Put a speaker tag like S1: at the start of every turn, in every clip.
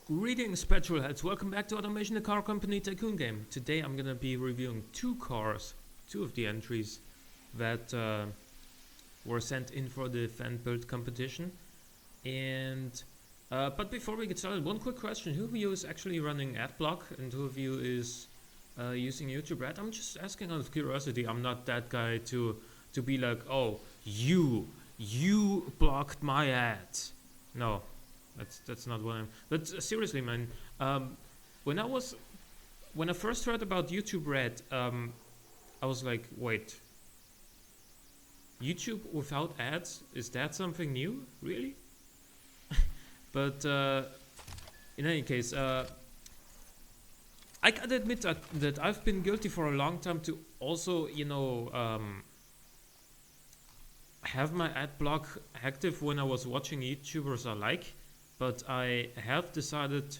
S1: Greetings, petrolheads. Welcome back to Automation, the car company tycoon game. Today I'm gonna be reviewing two cars, two of the entries that were sent in for the Fanbuild competition. And but before we get started, one quick question: who of you is actually running AdBlock, and who of you is using YouTube Red? I'm just asking out of curiosity. I'm not that guy to be like, oh, you blocked my ads. No. That's not what I'm. But seriously, man, when I first heard about YouTube Red, I was like, wait, YouTube without ads, is that something new? Really? But in any case, I gotta admit that I've been guilty for a long time to also, have my ad block active when I was watching YouTubers I like. But I have decided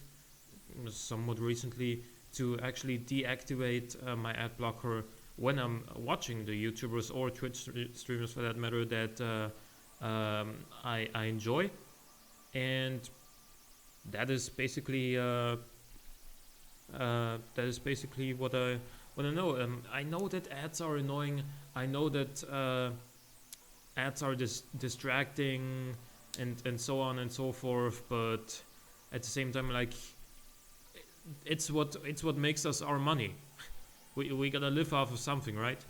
S1: somewhat recently to actually deactivate my ad blocker when I'm watching the YouTubers or Twitch streamers, for that matter, that I enjoy, and that is basically what I know. I know that ads are annoying. I know that ads are distracting. And so on and so forth, but at the same time, like, it's what makes us our money. we gotta live off of something, right?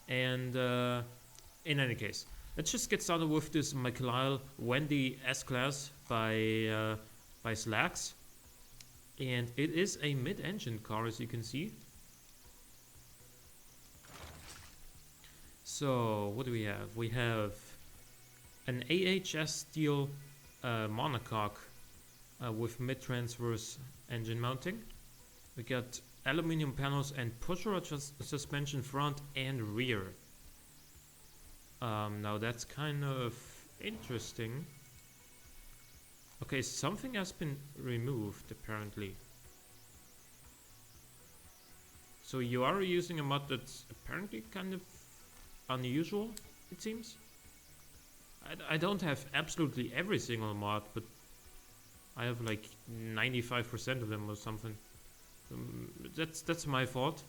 S1: And in any case, let's just get started with this McLyle Wendy S-Class by Slacks, and it is a mid-engine car, as you can see. So what do we have? We have an AHS steel monocoque with mid-transverse engine mounting. We got aluminium panels and pushrod suspension front and rear. Now that's kind of interesting. Okay, something has been removed apparently. So you are using a mod that's apparently kind of unusual, it seems. I don't have absolutely every single mod, but I have like 95% of them or something. That's my fault.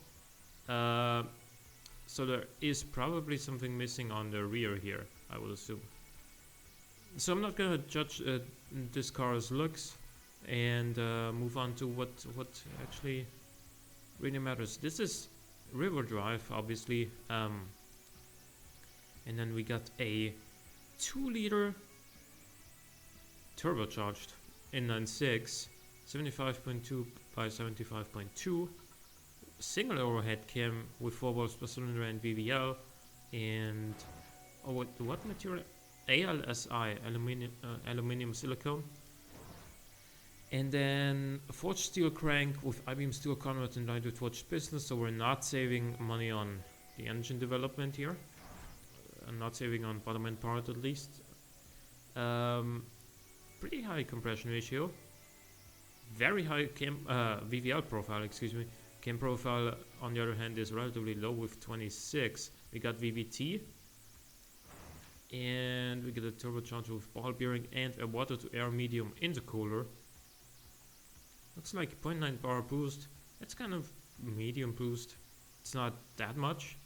S1: So there is probably something missing on the rear here, I will assume. So I'm not gonna judge this car's looks and move on to what actually really matters. This is rear drive, obviously, and then we got a 2-liter turbocharged inline-six, 75.2 by 75.2, single overhead cam with 4 volts per cylinder and VVL, and what material? ALSI, aluminium silicone, and then a forged steel crank with I-beam steel convert and lightweight forged pistons. So we're not saving money on the engine development here. Not saving on bottom end part at least. Pretty high compression ratio. Very high VVL profile, excuse me. Cam profile, on the other hand, is relatively low with 26. We got VVT. And we get a turbocharger with ball bearing and a water to air medium intercooler. Looks like 0.9 bar boost. That's kind of medium boost. It's not that much.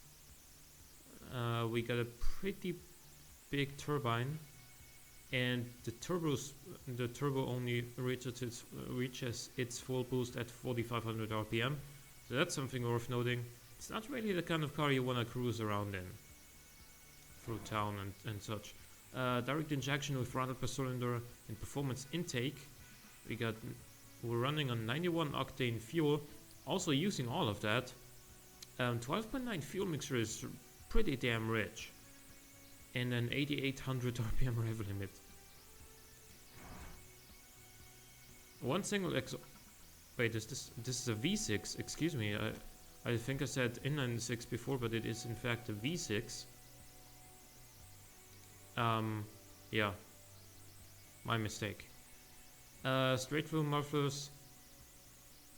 S1: We got a pretty big turbine, and the turbo only reaches its full boost at 4,500 RPM. So that's something worth noting. It's not really the kind of car you want to cruise around in through town and such. Direct injection with throttle per cylinder and performance intake. We're running on 91 octane fuel, also using all of that. 12.9 fuel mixture is pretty damn rich, and an 8,800 RPM rev limit. One single wait, this is a V6? Excuse me, I think I said inline-six before, but it is in fact a V6. Yeah, my mistake. Straight through mufflers,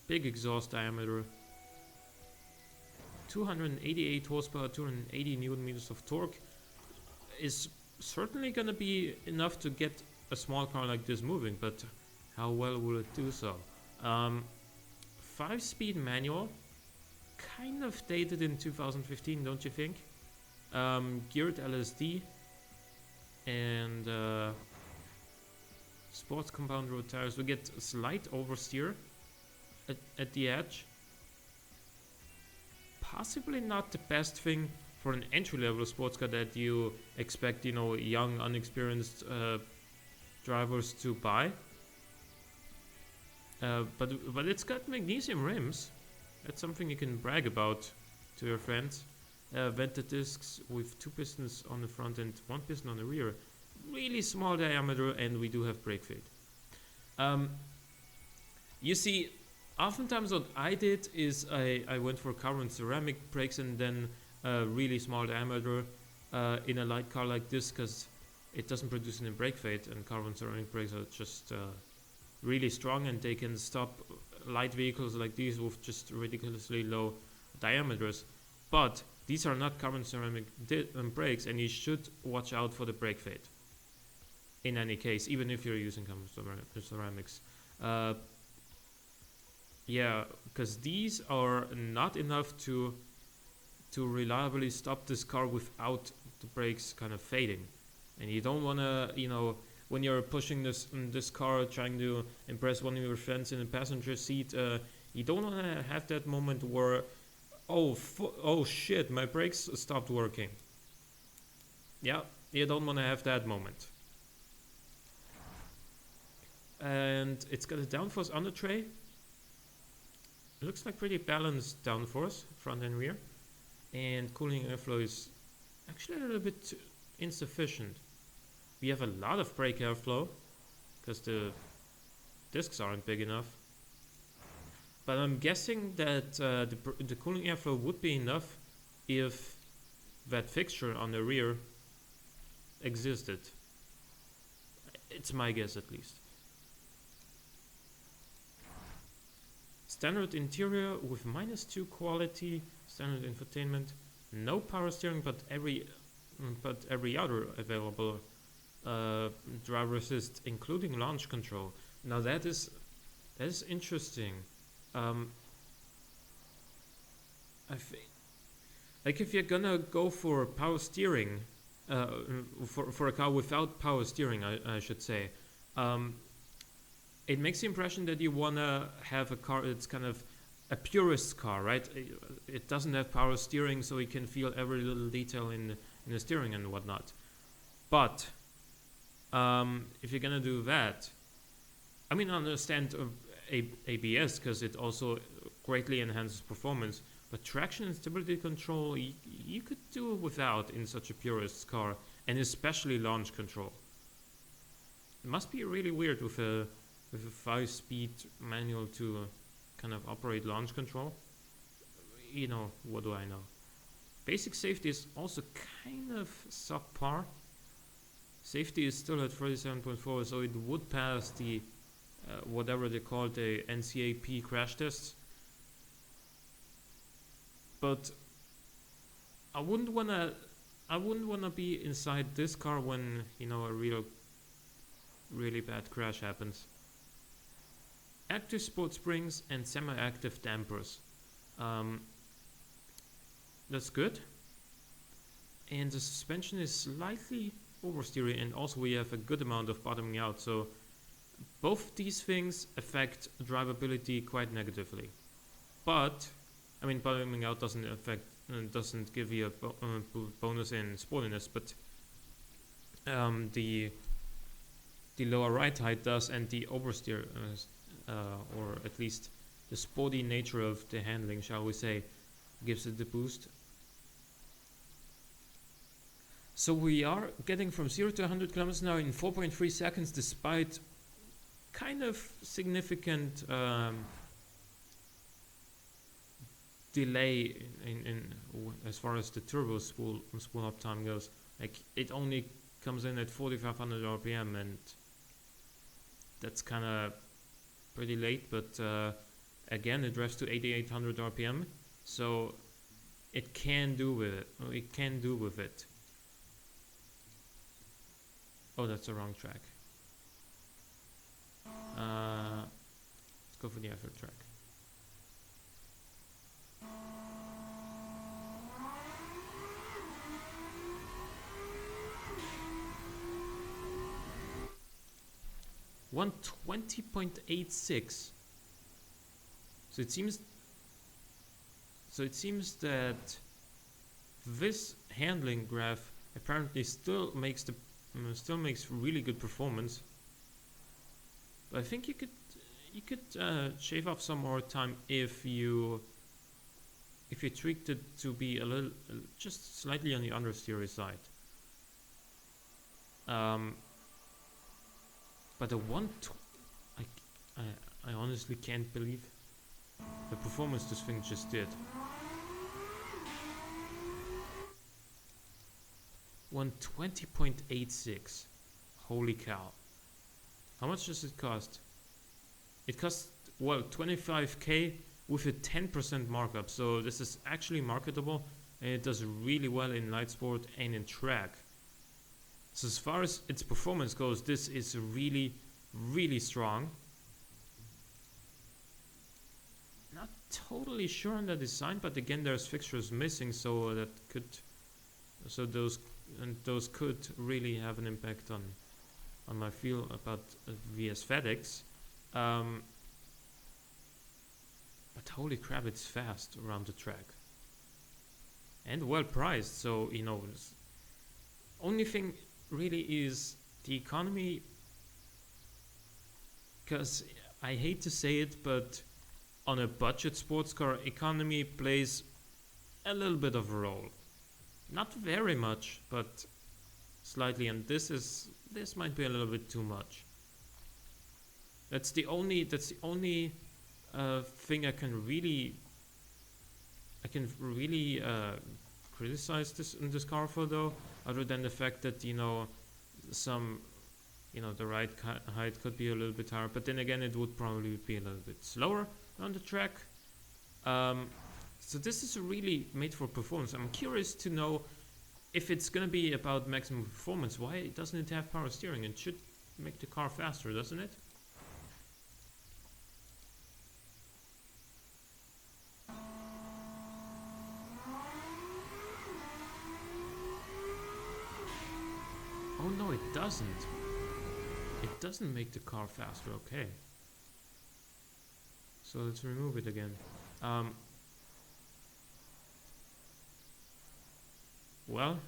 S1: big exhaust diameter, 288 horsepower, 280 newton meters of torque is certainly gonna be enough to get a small car like this moving, but how well will it do so? Um, 5-speed manual, kind of dated in 2015, don't you think? Geared LSD and sports compound road tires. We get a slight oversteer at the edge. Possibly not the best thing for an entry-level sports car that you expect, young, unexperienced drivers to buy. But it's got magnesium rims. That's something you can brag about to your friends. Vented discs with 2 pistons on the front and 1 piston on the rear. Really small diameter, and we do have brake fade. You see, oftentimes what I did is I went for carbon ceramic brakes and then really small diameter in a light car like this, because it doesn't produce any brake fade, and carbon ceramic brakes are just really strong, and they can stop light vehicles like these with just ridiculously low diameters. But these are not carbon ceramic brakes, and you should watch out for the brake fade in any case, even if you're using carbon ceramics. Yeah, because these are not enough to reliably stop this car without the brakes kind of fading. And you don't want to, when you're pushing this car, trying to impress one of your friends in the passenger seat, you don't want to have that moment where, oh shit, my brakes stopped working. Yeah, you don't want to have that moment. And it's got a downforce under tray. It looks like pretty balanced downforce, front and rear. And cooling airflow is actually a little bit insufficient. We have a lot of brake airflow because the discs aren't big enough. But I'm guessing that the cooling airflow would be enough if that fixture on the rear existed. It's my guess, at least. Standard interior with -2 quality, standard infotainment, no power steering, but every other available driver assist, including launch control. Now that is interesting. Like if you're gonna go for power steering, for a car without power steering, I should say, it makes the impression that you wanna have a car that's kind of a purist car, right? It doesn't have power steering, so you can feel every little detail in the steering and whatnot. But if you're gonna do that, I mean, I understand ABS because it also greatly enhances performance, but traction and stability control you could do without in such a purist car, and especially launch control. It must be really weird with a 5-speed manual to kind of operate launch control. What do I know? Basic safety is also kind of subpar. Safety is still at 37.4, so it would pass the whatever they call the NCAP crash tests. But I wouldn't wanna be inside this car when a really bad crash happens. Active sport springs and semi-active dampers. That's good. And the suspension is slightly oversteery, and also we have a good amount of bottoming out. So both these things affect drivability quite negatively. But I mean, bottoming out doesn't give you a bonus in sportiness, but the lower ride height does, and the oversteer, or at least the sporty nature of the handling, shall we say, gives it the boost. So we are getting from 0 to 100 kilometers an hour in 4.3 seconds, despite kind of significant delay in as far as the turbo spool up time goes. Like, it only comes in at 4,500 RPM, and that's kind of pretty late. But again, it revs to 8,800 RPM, so it can do with it. It can do with it. Oh, that's the wrong track. Let's go for the effort track. $120.86. So it seems that this handling graph apparently still makes really good performance. But I think you could shave off some more time if you tweaked it to be a little just slightly on the understeery side. But the I honestly can't believe the performance this thing just did. 120.86. Holy cow. How much does it cost? It costs, well, 25k with a 10% markup. So this is actually marketable, and it does really well in light sport and in track. So as far as its performance goes, this is really, really strong. Not totally sure on the design, but again, there's fixtures missing, so those could really have an impact on my feel about the aesthetics. But holy crap, it's fast around the track and well priced. So only thing really is the economy, because I hate to say it, but on a budget sports car, economy plays a little bit of a role. Not very much, but slightly, and this might be a little bit too much. That's the only thing I can really criticize this car for, though, other than the fact that the ride height could be a little bit higher, but then again it would probably be a little bit slower on the track. So this is really made for performance. I'm curious to know if it's gonna be about maximum performance. Why doesn't it have power steering? It should make the car faster, doesn't it? Oh no, it doesn't. It doesn't make the car faster, okay. So let's remove it again. Well,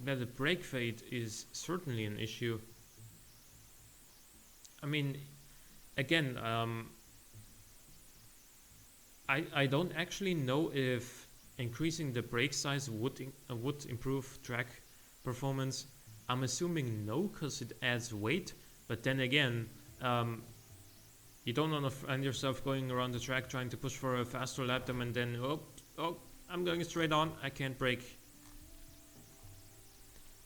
S1: the brake fade is certainly an issue. I mean, again, I don't actually know if increasing the brake size would improve track performance. I'm assuming no, because it adds weight. But then again, you don't want to find yourself going around the track trying to push for a faster lap time, and then oh, I'm going straight on. I can't brake.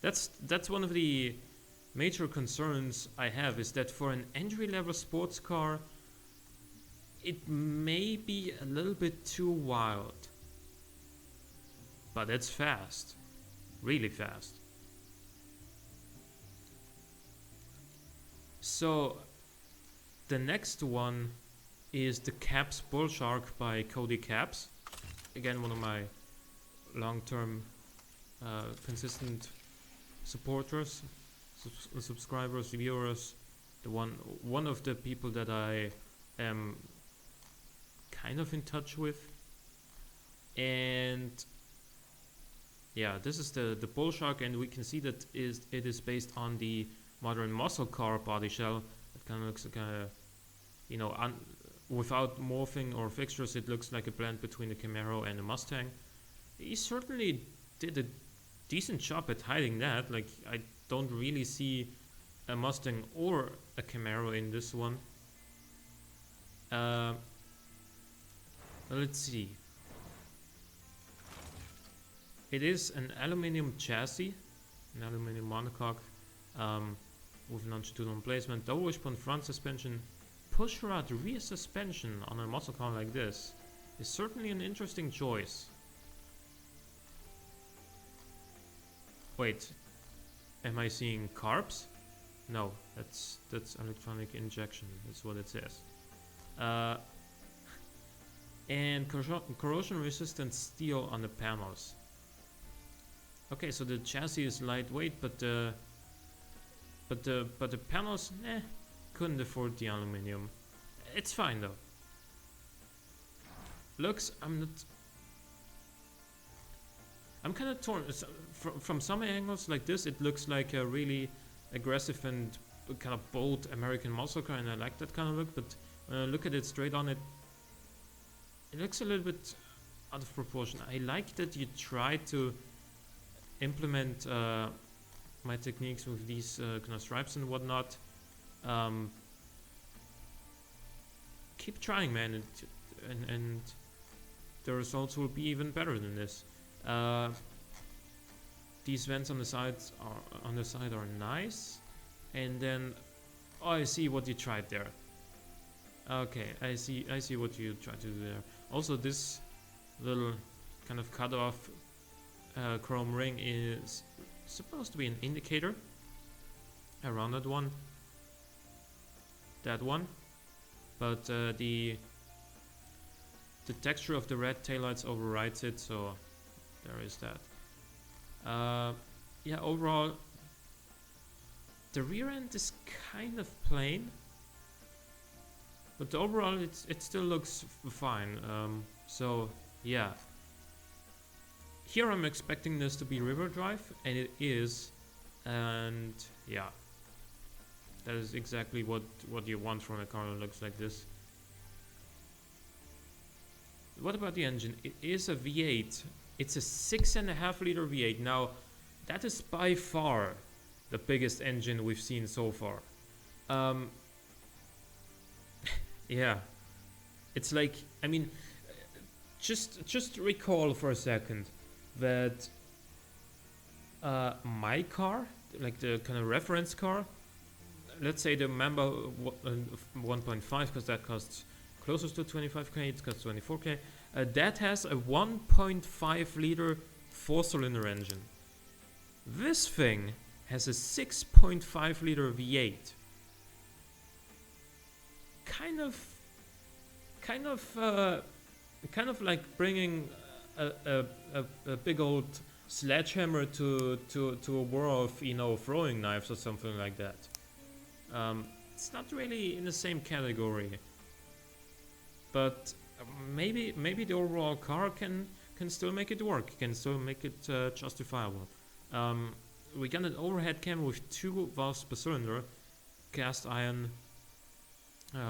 S1: That's one of the major concerns I have, is that for an entry-level sports car, it may be a little bit too wild. But it's fast. Really fast. So the next one is the Caps Bull Shark by Cody Caps. Again, one of my long-term consistent supporters, subscribers, viewers. One of the people that I am kind of in touch with. And yeah, this is the Bull Shark, and we can see that it is based on the modern muscle car body shell. It kind of looks like a, without morphing or fixtures, it looks like a blend between a Camaro and a Mustang. He certainly did a decent job at hiding that. Like, I don't really see a Mustang or a Camaro in this one. Let's see. It is an aluminum chassis, an aluminum monocoque, with longitudinal placement, double wishbone front suspension, pushrod rear suspension on a muscle car like this is certainly an interesting choice. Wait, Am I seeing carbs? No, that's electronic injection. That's what it says. And corrosion resistant steel on the panels. Okay, so the chassis is lightweight, but the panels, couldn't afford the aluminum. It's fine though. Looks, I'm kind of torn. From some angles like this, it looks like a really aggressive and kind of bold American muscle car, and I like that kind of look. But when I look at it straight on, it looks a little bit out of proportion. I like that you try to implement my techniques with these kind of stripes and whatnot. Keep trying, man, and the results will be even better than this. These vents on the sides are nice, and then I see what you tried there. Okay, I see what you tried to do there. Also, this little kind of cut off chrome ring is supposed to be an indicator around that one, but the texture of the red taillights overrides it, so there is that. Yeah, overall the rear end is kind of plain, but overall it still looks fine. So yeah, here I'm expecting this to be rear drive, and it is, and yeah, that is exactly what you want from a car that looks like this. What about the engine? It is a V8. It's a 6.5 liter V8. Now, that is by far the biggest engine we've seen so far. Yeah, it's like, I mean, just recall for a second that my car, like the kind of reference car, let's say the Mamba 1.5, because that costs closest to 25k, it costs 24k. That has a 1.5 liter 4-cylinder engine. This thing has a 6.5 liter V8. Kind of like bringing a big old sledgehammer to a war of, you know, throwing knives or something like that. It's not really in the same category, but maybe the overall car can still make it work, can still make it justifiable. We got an overhead cam with 2 valves per cylinder, cast iron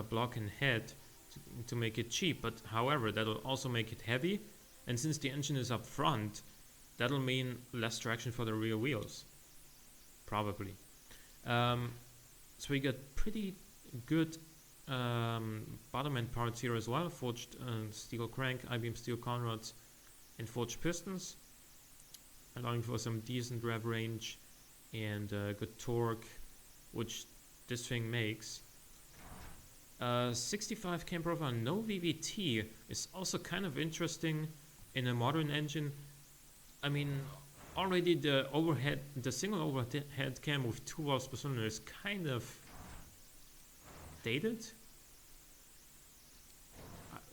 S1: block and head to make it cheap, but however that'll also make it heavy, and since the engine is up front, that'll mean less traction for the rear wheels, probably. So we got pretty good bottom end parts here as well, forged steel crank, I-beam steel conrods, and forged pistons, allowing for some decent rev range and good torque, which this thing makes. 65 cam profile, no VVT is also kind of interesting in a modern engine. I mean, already the single overhead cam with 2 valves per cylinder is kind of dated.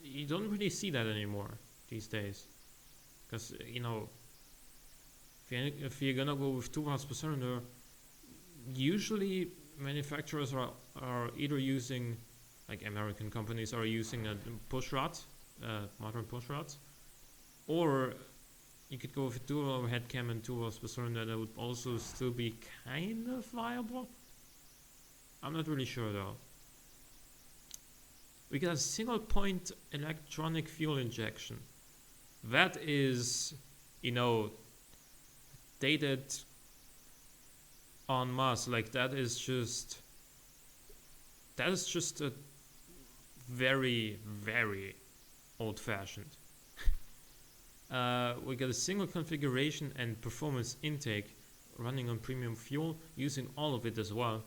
S1: You don't really see that anymore these days, because you know, if you're gonna go with 2 valves per cylinder, usually manufacturers are either using, like American companies are using a push rod, modern push rods, or you could go with a dual overhead cam and 2 valves per cylinder. That would also still be kind of viable. I'm not really sure though. We got a single point electronic fuel injection. That is, you know, dated en masse. Like that is just a very, very old-fashioned. We got a single configuration and performance intake running on premium fuel, using all of it as well.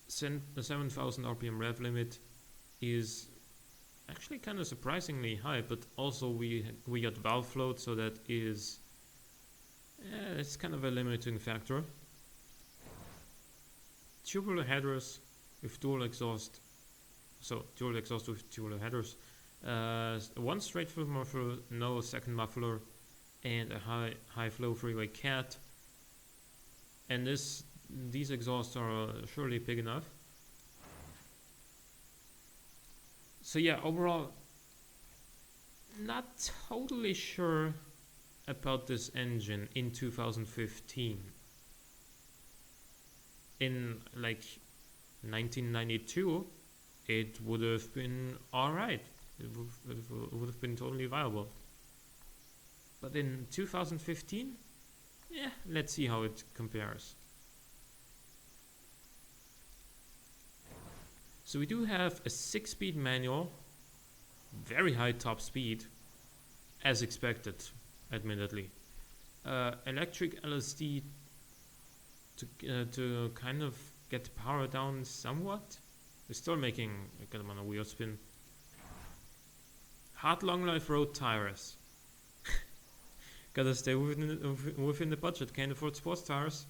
S1: The 7,000 RPM rev limit is actually kind of surprisingly high, but also we got valve float, so that is it's kind of a limiting factor. tubular headers with dual exhaust. So dual exhaust with dual headers. One straight fill muffler, no second muffler, and a high flow freeway cat. And these exhausts are surely big enough. So yeah, overall, not totally sure about this engine in 2015. In like 1992, it would have been alright. It would have been totally viable. But in 2015, yeah, let's see how it compares. So we do have a 6-speed manual, very high top speed, as expected, admittedly. Electric LSD to kind of get the power down somewhat. We're still making a good amount of wheel spin. Hard long life road tires. Gotta stay within the budget. Can't afford sports tires.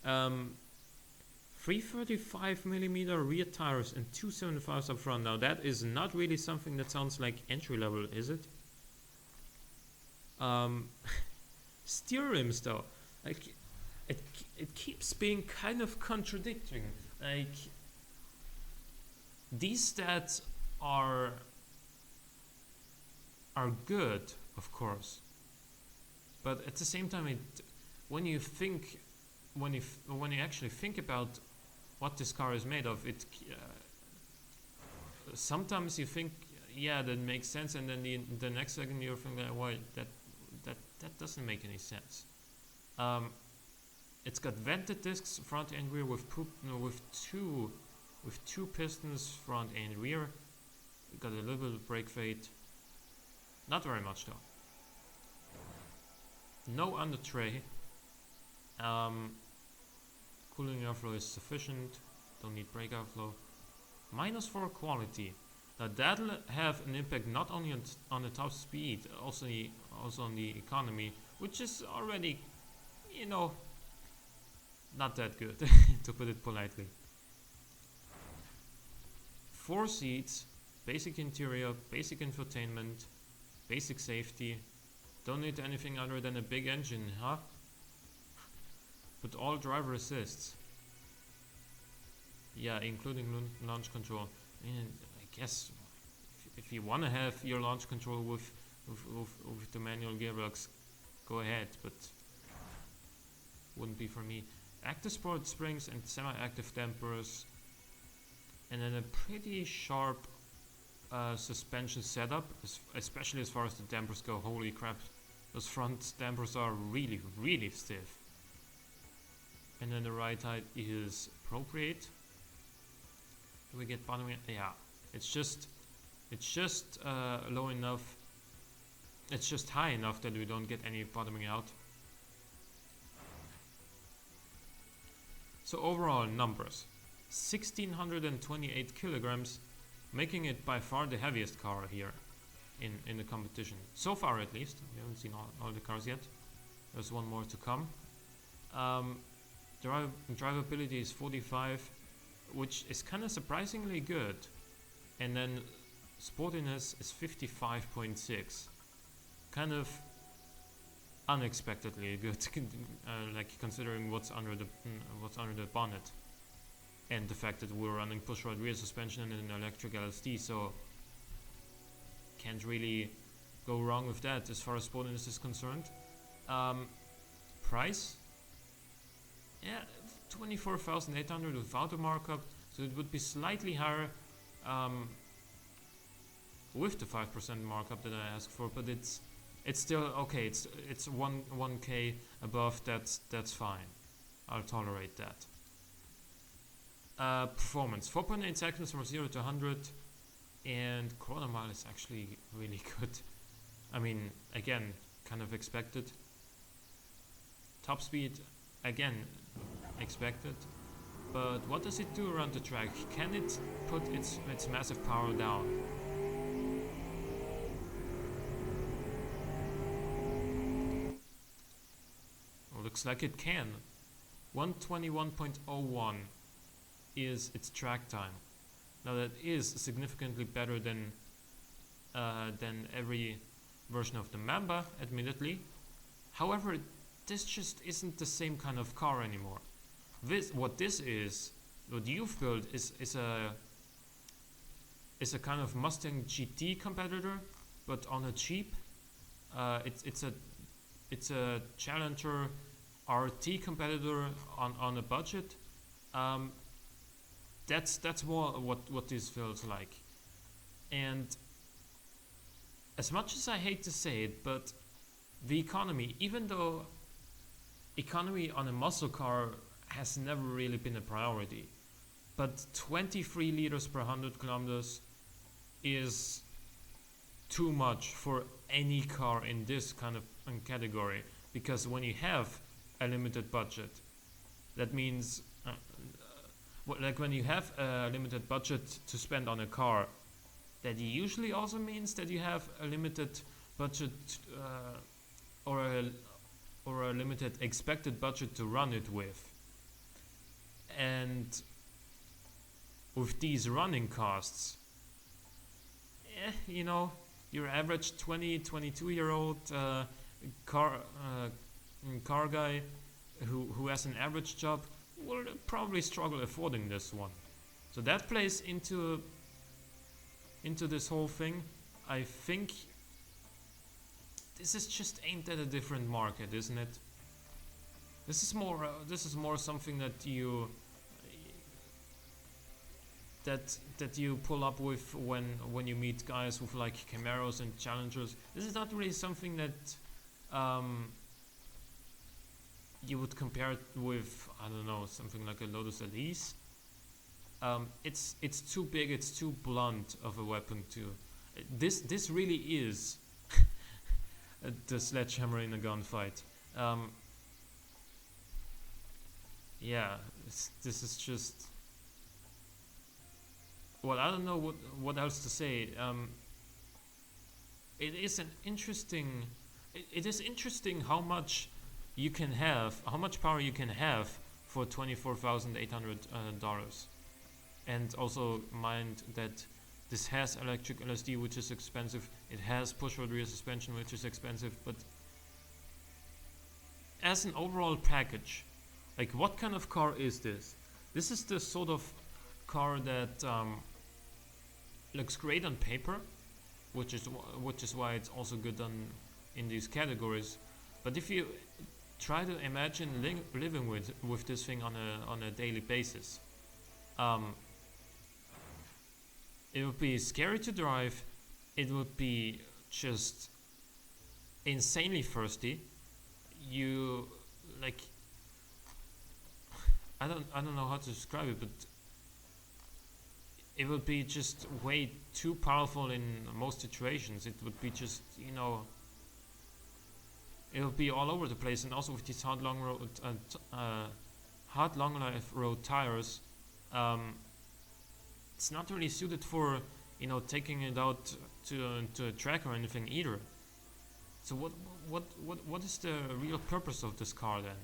S1: 335mm rear tires and 275s up front. Now that is not really something that sounds like entry level, is it? Steer rims though, like it keeps being kind of contradicting. Like these stats are good, of course, but at the same time, when you actually think about what this car is made of, sometimes you think, yeah, that makes sense, and then the next second you're thinking, why that doesn't make any sense. It's got vented discs front and rear with two pistons front and rear. Got a little bit of brake fade, not very much though. No under tray. Cooling airflow is sufficient. Don't need brake outflow. -4 quality. Now that'll have an impact not only on the top speed, also on the economy, which is already, not that good, to put it politely. 4 seats, basic interior, basic infotainment, basic safety. Don't need anything other than a big engine, huh? But all driver assists. Yeah, including launch control. And I guess if you want to have your launch control with the manual gearbox, go ahead, but wouldn't be for me. Active sport springs and semi-active dampers, and then a pretty sharp suspension setup, especially as far as the dampers go. Holy crap, those front dampers are really, really stiff. And then the ride height is appropriate. Do we get bottoming? Yeah, it's just low enough. It's just high enough that we don't get any bottoming out. So overall numbers: 1,628 kilograms, making it by far the heaviest car here in the competition. So far, at least. We haven't seen all the cars yet. There's one more to come. Drivability is 45, which is kind of surprisingly good. And then sportiness is 55.6. Kind of unexpectedly good, like considering what's under the bonnet, and the fact that we're running push-rod rear suspension and an electric LSD, so can't really go wrong with that as far as sportiness is concerned. Price, yeah, 24,800 without a markup, so it would be slightly higher with the 5% markup that I asked for, but it's still okay. It's 1K above. That's fine. I'll tolerate that. Performance: 4.8 seconds from 0 to 100, and quarter mile is actually really good. I mean, again, kind of expected. Top speed, again, expected. But what does it do around the track? Can it put its massive power down? Looks like it can. 121.01. is its track time. Now that is significantly better than every version of the Mamba, admittedly. However, this just isn't the same kind of car anymore. What you've built is a kind of Mustang GT competitor, but on a cheap. It's a Challenger RT competitor on a budget. That's more what this feels like. And as much as I hate to say it, but the economy, even though economy on a muscle car has never really been a priority, but 23 liters per 100 kilometers is too much for any car in this kind of category, because when you have a limited budget, that means like when you have a limited budget to spend on a car, that usually also means that you have a limited budget or a limited expected budget to run it with. And with these running costs, your average 22-year-old car guy who has an average job will probably struggle affording this one. So that plays into this whole thing. I think this is just aimed at a different market, isn't it? This is more something that you pull up with when you meet guys with like Camaros and Challengers. This is not really something that you would compare it with, I don't know, something like a Lotus Elise. It's too big, it's too blunt of a weapon to. This really is the sledgehammer in a gunfight. This is just. Well, I don't know what else to say. It is an interesting. It is interesting how much you can have, how much power you can have for $24,800. And also mind that this has electric LSD, which is expensive. It has push-rod rear suspension, which is expensive. But as an overall package, like, what kind of car is this? This is the sort of car that looks great on paper, which is why it's also good in these categories. But if you try to imagine living with this thing on a daily basis, it would be scary to drive. It would be just insanely thirsty. You like. I don't know how to describe it, but it would be just way too powerful in most situations. It would be just, it would be all over the place. And also with these hard long life road tires, it's not really suited for taking it out to a track or anything either. So what is the real purpose of this car then?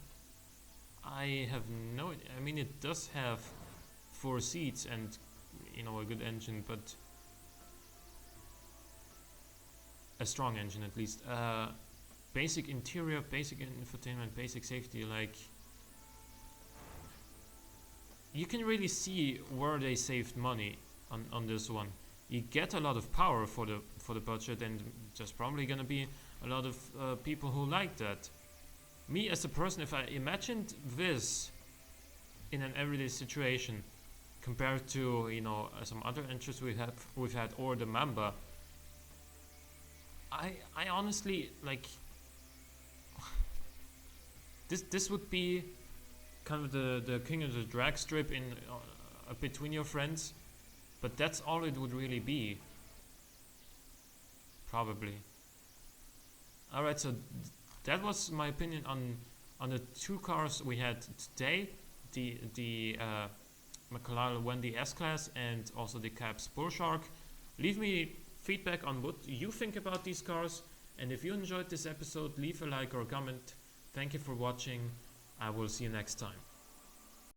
S1: I have no idea. I mean, it does have 4 seats and a good engine, but a strong engine at least. Basic interior, basic infotainment, basic safety. Like, you can really see where they saved money on this one. You get a lot of power for the budget, and there's probably gonna be a lot of people who like that. Me as a person, if I imagined this in an everyday situation compared to some other interests we've had or the Mamba, I honestly like this would be kind of the king of the drag strip in between your friends, but that's all it would really be, probably. Alright, so that was my opinion on the 2 cars we had today, the McLaren Wendy S-Class and also the Cabs Bullshark. Leave me feedback on what you think about these cars, and if you enjoyed this episode, leave a like or a comment. Thank you for watching. I will see you next time.